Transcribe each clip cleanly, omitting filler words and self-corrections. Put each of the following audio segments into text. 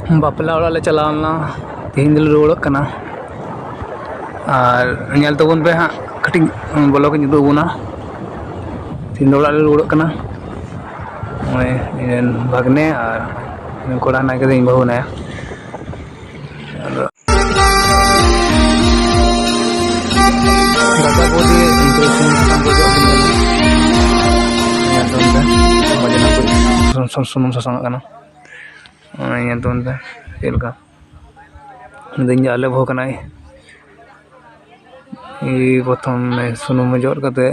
ᱵᱟᱯᱞᱟ ᱚᱲᱟᱜ ᱞᱮ ᱪᱟᱞᱟᱣ ᱞᱮᱱᱟ, ᱛᱮᱦᱮᱧ ᱫᱚᱞᱮ ᱨᱩᱣᱟᱹᱲᱚᱜ ᱠᱟᱱᱟ᱾ ᱟᱨ ᱧᱮᱞ ᱛᱟᱵᱚᱱ ᱯᱮ ᱦᱟᱸᱜ ᱠᱟᱹᱴᱤᱡ ᱵᱚᱞᱚᱜ ᱤᱧ ᱩᱫᱩᱜ ᱟᱵᱚᱱᱟ᱾ ᱛᱮᱦᱮᱧ ᱫᱚ ᱚᱲᱟᱜ ᱞᱮ ᱨᱩᱣᱟᱹᱲᱚᱜ ᱠᱟᱱᱟ᱾ ᱱᱚᱜᱼᱚᱭ ᱤᱧᱨᱮᱱ ᱵᱷᱟᱜᱽᱱᱮ ᱟᱨ ᱠᱚᱲᱟ ᱦᱮᱱᱟᱭ ᱠᱟᱫᱮᱭᱟ, ᱤᱧ ᱵᱟᱹᱦᱩ ᱦᱮᱱᱟᱭᱟ᱾ ᱟᱫᱚ ᱫᱟᱠᱟ ᱠᱚ ᱫᱤᱭᱮ ᱥᱩᱱᱩᱢ ᱥᱟᱥᱟᱝ ᱠᱚ ᱚᱡᱚᱜ ᱟᱹᱠᱤᱱ ᱠᱟᱱᱟ᱾ ᱧᱮᱞ ᱛᱟᱵᱚᱱ ᱯᱮ ᱵᱟᱡᱱᱟ ᱠᱚ ᱥᱩᱱᱩᱢ ᱥᱟᱥᱟᱝ ᱟᱜ ᱠᱟᱱᱟ᱾ ᱧᱮᱞ ᱛᱟᱵᱚᱱ ᱯᱮ ᱪᱮᱫ ᱞᱮᱠᱟ, ᱢᱮᱱᱫᱟᱹᱧ ᱡᱮ ᱟᱞᱮ ᱵᱟᱹᱦᱩ ᱠᱟᱱᱟᱭ᱾ ᱯᱨᱚᱛᱷᱚᱢ ᱥᱩᱱᱩᱢ ᱚᱡᱚᱜ ᱠᱟᱛᱮ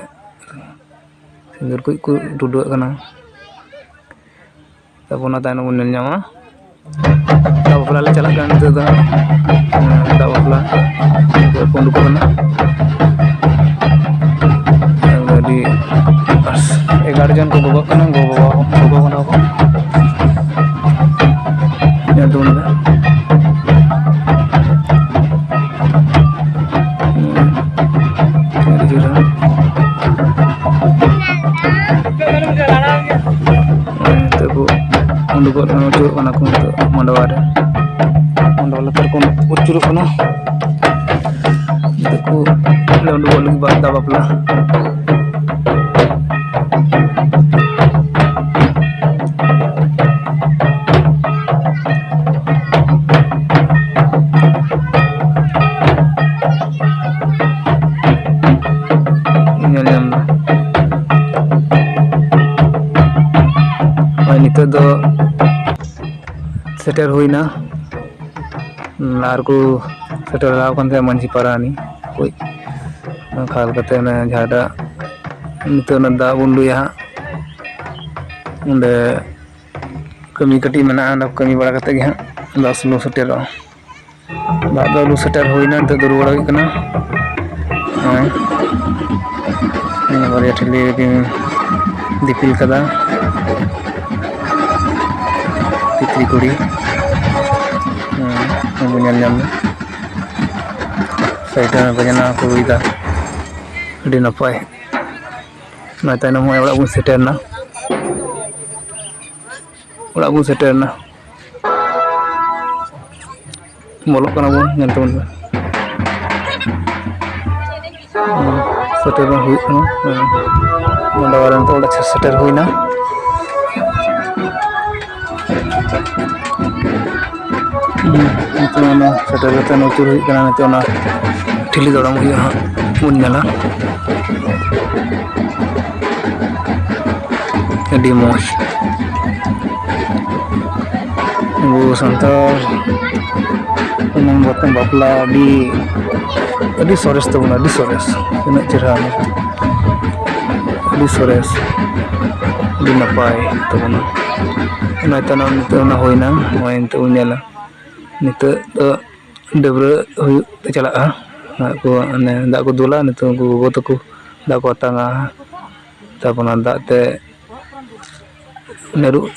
ᱥᱤᱸᱫᱩᱨ ᱠᱚ ᱴᱩᱰᱟᱹᱜ ᱠᱟᱱᱟ᱾ ᱛᱟᱨᱯᱚᱨ ᱚᱱᱟ ᱛᱟᱭᱱᱚᱢ ᱵᱚᱱ ᱧᱮᱞ ᱧᱟᱢᱟ ᱫᱟᱜ ᱵᱟᱯᱞᱟ ᱞᱮ ᱪᱟᱞᱟᱜ ᱠᱟᱱᱟ ᱱᱤᱛᱚᱜ ᱫᱚ ᱦᱟᱸᱜ᱾ ᱫᱟᱜ ᱵᱟᱯᱞᱟ ᱱᱤᱛᱚᱜ ᱠᱚ ᱩᱰᱩᱠᱚᱜ ᱠᱟᱱᱟ᱾ ᱟᱹᱰᱤ 11 ᱡᱚᱱ ᱠᱚ ᱜᱚᱜᱚᱜ ᱠᱟᱱᱟ, ᱜᱚᱜᱚ ᱠᱟᱱᱟ ᱠᱚ᱾ ᱧᱮᱞ ᱛᱟᱵᱚᱱ ᱯᱮ ᱟᱹᱰᱤ ᱪᱮᱦᱨᱟ ᱱᱤᱛᱚᱜ ᱠᱚ ᱩᱰᱩᱠᱚᱜ ᱠᱟᱱᱟ, ᱟᱹᱪᱩᱨᱚᱜ ᱠᱟᱱᱟ ᱠᱚ ᱱᱤᱛᱚᱜ ᱢᱟᱰᱣᱟ ᱨᱮ᱾ ᱢᱟᱰᱣᱟ ᱞᱟᱛᱟᱨ ᱠᱚ ᱟᱹᱪᱩᱨᱚᱜ ᱠᱟᱱᱟ᱾ ᱱᱤᱛᱚᱜ ᱠᱚ ᱩᱰᱩᱠᱚᱜ ᱞᱟᱹᱜᱤᱫ ᱫᱟᱜ ᱵᱟᱯᱞᱟ᱾ ᱧᱮᱞ ᱧᱟᱢ ᱫᱟ ᱱᱚᱜᱼᱚᱭ ᱱᱤᱛᱚᱜ ᱫᱚ ᱥᱮᱴᱮᱨ ᱦᱩᱭᱱᱟ᱾ ᱞᱟᱦᱟ ᱨᱮᱠᱚ ᱥᱮᱴᱮᱨ ᱞᱟᱣ ᱟᱠᱟᱱ ᱛᱟᱦᱮᱸᱱᱟ ᱢᱟᱺᱡᱷᱤ ᱯᱟᱨᱟᱱᱤᱠ ᱠᱚ᱾ ᱠᱷᱟᱞ ᱠᱟᱛᱮ ᱚᱱᱮ ᱡᱟᱦᱟᱸᱴᱟᱜ ᱱᱤᱛᱚᱜ ᱚᱱᱟ ᱫᱟᱜ ᱵᱚᱱ ᱞᱩᱭᱟ ᱦᱟᱸᱜ, ᱚᱸᱰᱮ ᱠᱟᱹᱢᱤ ᱠᱟᱹᱴᱤᱡ ᱢᱮᱱᱟᱜᱼᱟ᱾ ᱚᱱᱟ ᱠᱟᱹᱢᱤ ᱵᱟᱲᱟ ᱠᱟᱛᱮᱫ ᱜᱮ ᱦᱟᱸᱜ ᱫᱟᱜ ᱞᱩ ᱥᱮᱴᱮᱨᱚᱜᱼᱟ᱾ ᱫᱟᱜ ᱫᱚ ᱞᱩ ᱥᱮᱴᱮᱨ ᱦᱩᱭᱱᱟ, ᱱᱤᱛᱚᱜ ᱫᱚ ᱨᱩᱣᱟᱹᱲ ᱦᱩᱭᱩᱜ ᱠᱟᱱᱟ᱾ ᱱᱚᱜᱼᱚᱭ ᱵᱟᱨᱭᱟ ᱴᱷᱤᱞᱤ ᱨᱮᱠᱤᱱ ᱫᱤᱯᱤᱞ ᱠᱟᱫᱟ ᱛᱤᱛᱨᱤ ᱠᱩᱲᱤ᱾ ᱵᱚᱱ ᱧᱮᱞ ᱧᱟᱢ ᱫᱟ ᱥᱟᱭᱤᱰ ᱨᱮ ᱵᱟᱡᱱᱟ ᱠᱚ ᱨᱩᱭᱫᱟ, ᱟᱹᱰᱤ ᱱᱟᱯᱟᱭ᱾ ᱚᱱᱟ ᱛᱟᱭᱱᱚᱢ ᱱᱚᱜᱼᱚᱭ ᱚᱲᱟᱜ ᱵᱚᱱ ᱥᱮᱴᱮᱨᱱᱟ᱾ ᱚᱲᱟᱜ ᱵᱚᱱ ᱥᱮᱴᱮᱨᱱᱟ, ᱵᱚᱞᱚᱜ ᱠᱟᱱᱟ ᱵᱚᱱ, ᱧᱮᱞ ᱛᱟᱵᱚᱱ ᱯᱮ᱾ ᱥᱮᱴᱮᱨ ᱢᱟ ᱦᱩᱭᱩᱜ ᱠᱟᱱᱟ᱾ ᱢᱟᱰᱣᱟ ᱨᱮ ᱱᱤᱛᱚᱜ ᱚᱲᱟᱜ ᱥᱮᱴᱮᱨ ᱦᱩᱭᱱᱟ᱾ ᱱᱤᱛᱚᱜ ᱚᱱᱟ ᱥᱮᱴᱮᱨ ᱠᱟᱛᱮ ᱟᱹᱪᱩᱨ ᱦᱩᱭᱩᱜ ᱠᱟᱱᱟ᱾ ᱱᱤᱛᱚᱜ ᱚᱱᱟ ᱴᱷᱤᱞᱤ ᱫᱚᱲᱚᱢ ᱦᱩᱭᱩᱜᱼᱟ ᱦᱟᱸᱜ, ᱵᱚᱱ ᱧᱮᱞᱟ᱾ ᱟᱹᱰᱤ ᱢᱚᱡᱽ ᱟᱵᱚ ᱥᱟᱱᱛᱟᱲ ᱵᱟᱯᱞᱟ ᱟᱹᱰᱤ ᱥᱚᱨᱮᱥ ᱛᱟᱵᱚᱱᱟ, ᱟᱹᱰᱤ ᱥᱚᱨᱮᱥ᱾ ᱛᱤᱱᱟᱹᱜ ᱪᱮᱨᱦᱟ ᱟᱹᱰᱤ ᱥᱚᱨᱮᱥ, ᱟᱹᱰᱤ ᱱᱟᱯᱟᱭ ᱛᱟᱵᱚᱱᱟ᱾ ᱚᱱᱟ ᱛᱟᱭᱱᱚᱢ ᱱᱤᱛᱚᱜ ᱚᱱᱟ ᱦᱩᱭᱱᱟ᱾ ᱱᱚᱜᱼᱚᱭ ᱱᱤᱛᱚᱜ ᱵᱚᱱ ᱧᱮᱞᱟ, ᱱᱤᱛᱚᱜ ᱫᱚ ᱰᱟᱹᱵᱽᱨᱟᱹᱜ ᱦᱩᱭᱩᱜ ᱛᱮ ᱪᱟᱞᱟᱜᱼᱟ᱾ ᱫᱟᱜ ᱠᱚ ᱫᱟᱜ ᱠᱚ ᱫᱩᱞᱟ᱾ ᱱᱤᱛᱚᱜ ᱩᱱᱠᱩ ᱜᱚᱜᱚ ᱛᱟᱠᱚ ᱫᱟᱜ ᱠᱚ ᱟᱛᱟᱝᱟ᱾ ᱛᱟᱨᱯᱚᱨ ᱚᱱᱟ ᱫᱟᱜ ᱛᱮ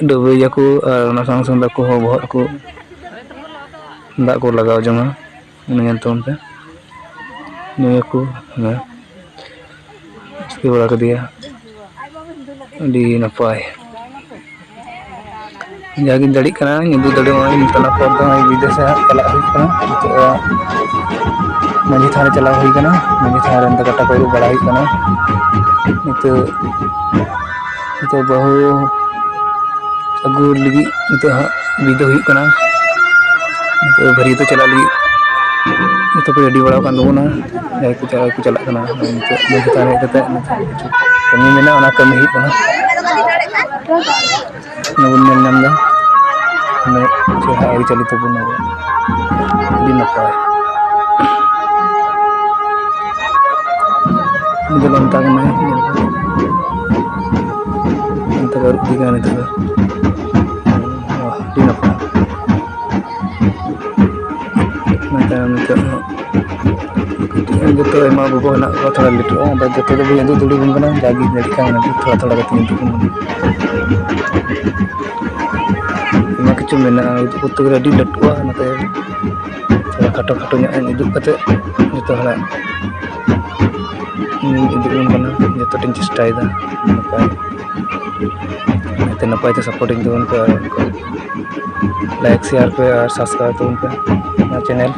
ᱰᱟᱹᱵᱽᱨᱟᱹᱭᱟᱠᱚ ᱟᱨ ᱚᱱᱟ ᱥᱟᱶ ᱥᱟᱶ ᱟᱠᱚ ᱦᱚᱸ ᱵᱚᱦᱚᱜ ᱨᱮᱠᱚ ᱫᱟᱜ ᱠᱚ ᱞᱟᱜᱟᱣ ᱡᱚᱝᱟ᱾ ᱚᱱᱟ ᱧᱮᱞ ᱛᱟᱵᱚᱱ ᱯᱮ ᱱᱤᱭᱟᱹ ᱠᱚ ᱪᱤᱠᱟᱹ ᱵᱟᱲᱟ ᱠᱮᱫᱮᱭᱟ, ᱟᱹᱰᱤ ᱱᱟᱯᱟᱭ᱾ ᱡᱟᱜᱤᱧ ᱫᱟᱲᱮᱜ ᱠᱟᱱᱟ ᱩᱫᱩᱜ ᱫᱟᱲᱮᱭᱟᱜ ᱱᱤᱛᱚᱜ ᱯᱚᱨ ᱫᱚ ᱵᱤᱫᱮᱥ ᱦᱟᱸᱜ ᱪᱟᱞᱟᱜ ᱦᱩᱭᱩᱜ ᱠᱟᱱᱟ᱾ ᱱᱤᱛᱚᱜ ᱢᱟᱺᱡᱷᱤ ᱛᱷᱟᱱ ᱨᱮ ᱪᱟᱞᱟᱣ ᱦᱩᱭ ᱠᱟᱱᱟ᱾ ᱢᱟᱺᱡᱷᱤ ᱛᱷᱟᱱ ᱨᱮ ᱠᱟᱴᱟ ᱠᱚ ᱟᱹᱨᱩᱵ ᱵᱟᱲᱟ ᱦᱩᱭᱩᱜ ᱠᱟᱱᱟ᱾ ᱱᱤᱛᱚᱜ ᱵᱟᱹᱦᱩ ᱟᱹᱜᱩ ᱞᱟᱹᱜᱤᱫ ᱱᱤᱛᱚᱜ ᱦᱟᱸᱜ ᱵᱤᱫᱟᱹᱭ ᱦᱩᱭᱩᱜ ᱠᱟᱱᱟ᱾ ᱱᱤᱛᱚᱜ ᱵᱟᱹᱨᱭᱟᱹᱛᱚᱜ ᱪᱟᱞᱟᱜ ᱞᱟᱹᱜᱤᱫ ᱡᱚᱛᱚ ᱠᱚ ᱨᱮᱰᱤ ᱵᱟᱲᱟᱣ ᱟᱠᱟᱱ ᱛᱟᱵᱚᱱᱟ᱾ ᱡᱟᱦᱟᱸᱭ ᱠᱚ ᱪᱟᱞᱟᱜ ᱠᱟᱱᱟ ᱱᱤᱛᱚᱜ ᱢᱟᱺᱡᱷᱤ ᱛᱷᱟᱱ ᱦᱮᱡ ᱠᱟᱛᱮᱜ ᱱᱤᱛᱚᱜ ᱠᱤᱪᱷᱩ ᱠᱟᱹᱢᱤ ᱢᱮᱱᱟᱜᱼᱟ, ᱚᱱᱟ ᱠᱟᱹᱢᱤ ᱦᱩᱭᱩᱜ ᱠᱟᱱᱟ᱾ ᱚᱱᱟ ᱵᱚᱱ ᱧᱮᱞ ᱧᱟᱢ ᱮᱫᱟ, ᱛᱤᱱᱟᱹᱜ ᱪᱮᱨᱦᱟ ᱟᱹᱨᱤᱪᱟᱹᱞᱤ ᱛᱟᱵᱚᱱ ᱟᱵᱚᱣᱟᱜ, ᱟᱹᱰᱤ ᱱᱟᱯᱟᱭ᱾ ᱩᱱᱤ ᱫᱚ ᱞᱚᱱᱛᱟ ᱠᱟᱱᱟᱭ, ᱧᱮᱞ ᱯᱮ ᱞᱚᱱᱛᱟ ᱠᱚ ᱟᱹᱨᱩᱵ ᱤᱫᱤᱭ ᱠᱟᱱᱟ ᱱᱤᱛᱚᱜ ᱫᱚ᱾ ᱟᱹᱰᱤ ᱱᱟᱯᱟᱭ᱾ ᱚᱱᱟ ᱛᱟᱭᱚᱢ ᱱᱤᱛᱚᱜ ᱡᱚᱛᱚ ᱟᱭᱢᱟ ᱜᱚᱜᱚ ᱦᱮᱱᱟᱜ ᱠᱚᱣᱟ, ᱛᱷᱚᱲᱟ ᱞᱮᱴᱚᱜᱼᱟ᱾ ᱟᱫᱚ ᱡᱚᱛᱚ ᱫᱚ ᱵᱟᱹᱧ ᱩᱫᱩᱜ ᱫᱟᱲᱮᱭᱟᱵᱚᱱ ᱠᱟᱱᱟ, ᱡᱟᱜᱮᱧ ᱫᱟᱲᱮᱭᱟᱜ ᱠᱟᱱᱟ ᱛᱷᱚᱲᱟ ᱛᱷᱚᱲᱟ ᱠᱟᱛᱮᱧ ᱩᱫᱩᱜ ᱟᱵᱚᱱ ᱠᱟᱱᱟ᱾ ᱟᱭᱢᱟ ᱠᱤᱪᱷᱩ ᱢᱮᱱᱟᱜᱼᱟ, ᱩᱫᱩᱜ ᱠᱚᱨᱛᱮ ᱜᱮᱞᱮ ᱟᱹᱰᱤ ᱞᱟᱹᱴᱩᱜᱼᱟ᱾ ᱚᱱᱟᱛᱮ ᱛᱷᱚᱲᱟ ᱠᱷᱟᱴᱚ ᱠᱷᱟᱴᱚ ᱧᱚᱜ ᱤᱧ ᱩᱫᱩᱜ ᱠᱟᱛᱮᱫ ᱡᱚᱛᱚ ᱦᱚᱲᱟᱜ ᱤᱧ ᱩᱫᱩᱜ ᱟᱵᱚᱱ ᱠᱟᱱᱟ᱾ ᱡᱚᱛᱚᱴᱟᱧ ᱪᱮᱥᱴᱟᱭᱮᱫᱟ ᱱᱟᱯᱟᱭ, ᱱᱟᱭᱛᱮ ᱱᱟᱯᱟᱭ ᱛᱮ ᱥᱟᱯᱳᱨᱴ ᱤᱧ ᱛᱟᱵᱚᱱ ᱯᱮ ᱟᱨ ᱚᱱᱠᱟ लाइक शेयर पे और सब्सक्राइब तो उनका चैनल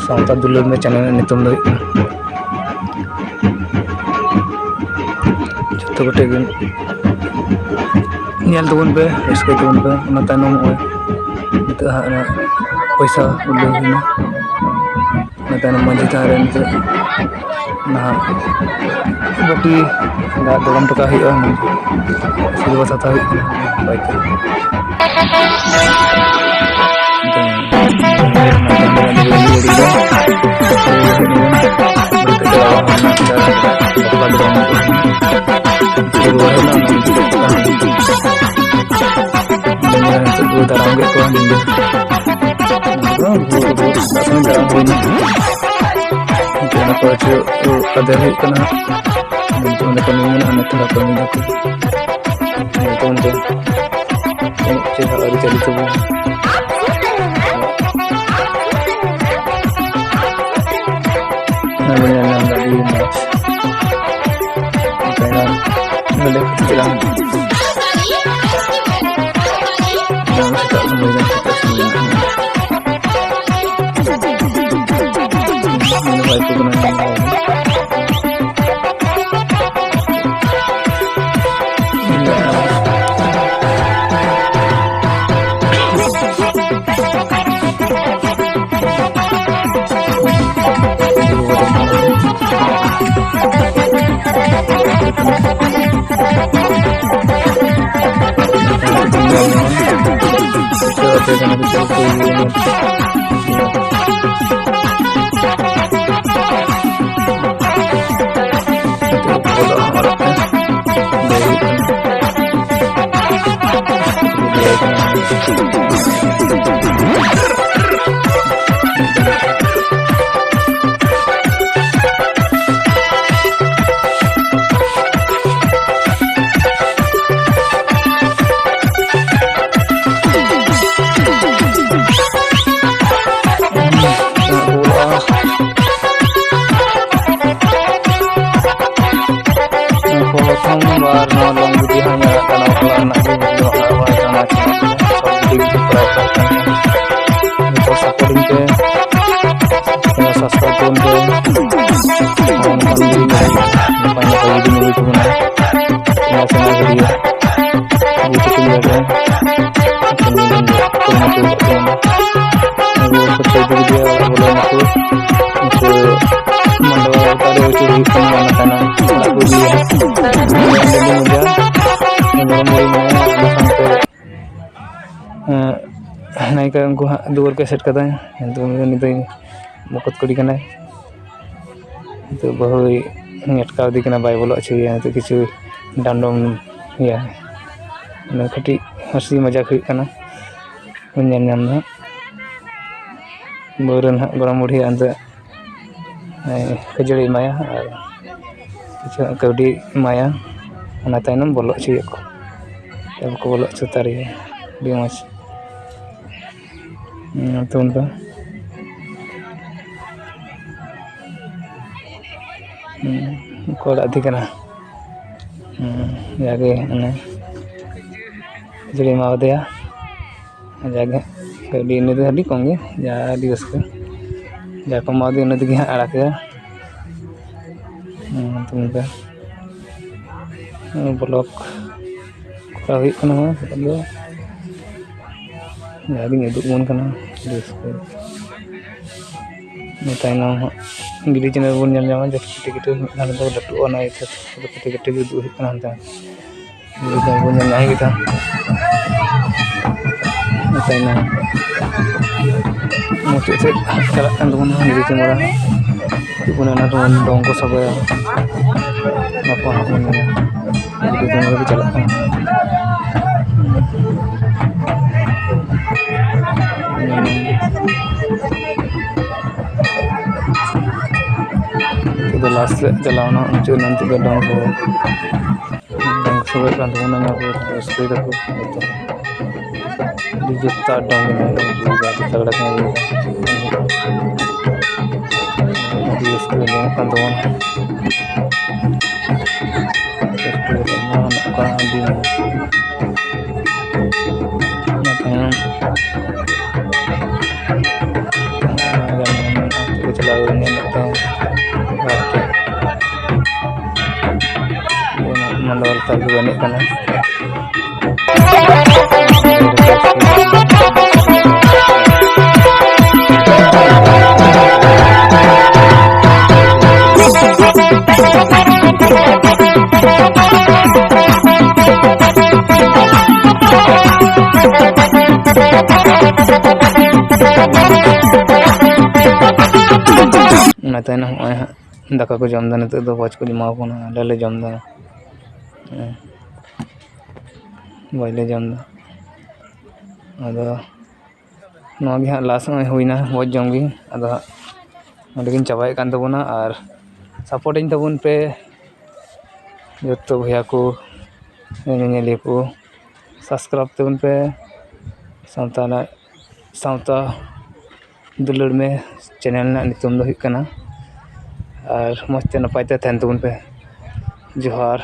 सावता दुलर में चैनल नितुम दो जो गोटे nyal tubun pe reske tubun pe ona tanom oy nita hana paisa udah ini na tanom manji tare nita nah bati da dalam taka hi ah sudah bahasa tahu baik darang gitu kan ini langsung darang ini karena kalau ada hal kena itu ada kemungkinan anak tidak kemungkinan itu untuk cekal lagi jadi tubuh namanya yang tadi mas jangan boleh kecilan yang suka kemudian kita sendiri menurut itu benar-benar naik ke uनको दुवर के set करता है तो नितो मुकुट कड़ी कना तो बहु अटकाव दी कना बाय बोलो चाहिए तो किछु डांडम या ना खटी हंसी मजाक हुई कना उन्यान नाम ना बोरन गरम मुढ़ी अंत खजड़ी माया और किछु कवडी माया ona tainam बोलो चाहिए को तब को बोलो चतारी दी मच तो उनका कोड अधिक ना जाके ना जड़ी माव दिया जाके कभी इन्हें तो हड्डी कौंगे जा दिवस के जाको माव दिया इन्हें तो क्या आड़ा के तो उनका ब्लॉक करा हुई करना है तो jadi ngedukun kana terus tainam gidi channel bun nyal nyama jati kete nan do latu ona itu kete kete du kana hanta gidi channel bun nyal nyai kita tainam mo cete kala kan bun gidi channel bun na do dong ko sabaya apa bun gidi channel bi chala kan itu last jalan untuk nanti ke dong sebagai kantongan yang aku sesuai aku itu di juta dong juga kita lihatnya di sesuai kantongan sesuai dengan apa di ᱞᱮᱛᱟᱲ ᱜᱮ ᱮᱱᱮᱡ ᱠᱟᱱᱟ ᱚᱱᱟ ᱛᱟᱭᱱᱚᱢ ᱱᱚᱜᱼᱚᱭ ᱦᱟᱸᱜ ᱫᱟᱠᱟ ᱠᱚ ᱡᱚᱢ ᱮᱫᱟ ᱱᱤᱛᱚᱜ ᱫᱚ ᱵᱷᱚᱡᱽ ᱠᱚ ᱮᱢᱟᱣ ᱠᱚ ᱠᱟᱱᱟ ᱟᱞᱮ ᱞᱮ ᱡᱚᱢ ᱮᱫᱟ ᱵᱷᱚᱡᱽ ᱞᱮ ᱡᱚᱢ ᱮᱫᱟ ᱟᱫᱚ ᱱᱚᱣᱟ ᱜᱮ ᱦᱟᱸᱜ ᱞᱟᱥ ᱱᱚᱜᱼᱚᱭ ᱦᱩᱭᱱᱟ ᱵᱷᱚᱡᱽ ᱡᱚᱢ ᱜᱮ ᱟᱫᱚ ᱦᱟᱸᱜ ᱱᱚᱸᱰᱮ ᱜᱤᱧ ᱪᱟᱵᱟᱭᱮᱫ ᱠᱟᱱ ᱛᱟᱵᱚᱱᱟ ᱟᱨ ᱥᱟᱯᱳᱨᱴ ᱟᱹᱧ ᱛᱟᱵᱚᱱ ᱯᱮ ᱡᱚᱛᱚ ᱵᱚᱭᱦᱟ ᱠᱚ ᱧᱮᱧᱮᱞᱤᱭᱟᱹ ᱠᱚ ᱥᱟᱵᱥᱠᱨᱟᱭᱤᱵ ᱛᱟᱵᱚᱱ ᱯᱮ ᱥᱟᱶᱛᱟ ᱫᱩᱞᱟᱹᱲ ᱢᱮ ᱪᱮᱱᱮᱞ ᱨᱮᱱᱟᱜ ᱧᱩᱛᱩᱢ ᱫᱚ ᱦᱩᱭᱩᱜ ᱠᱟᱱᱟ ᱟᱨ ᱢᱚᱡᱽ ᱛᱮ ᱱᱟᱯᱟᱭ ᱛᱮ ᱛᱟᱦᱮᱱ ᱛᱟᱵᱚᱱ ᱯᱮ ᱡᱚᱦᱟᱨ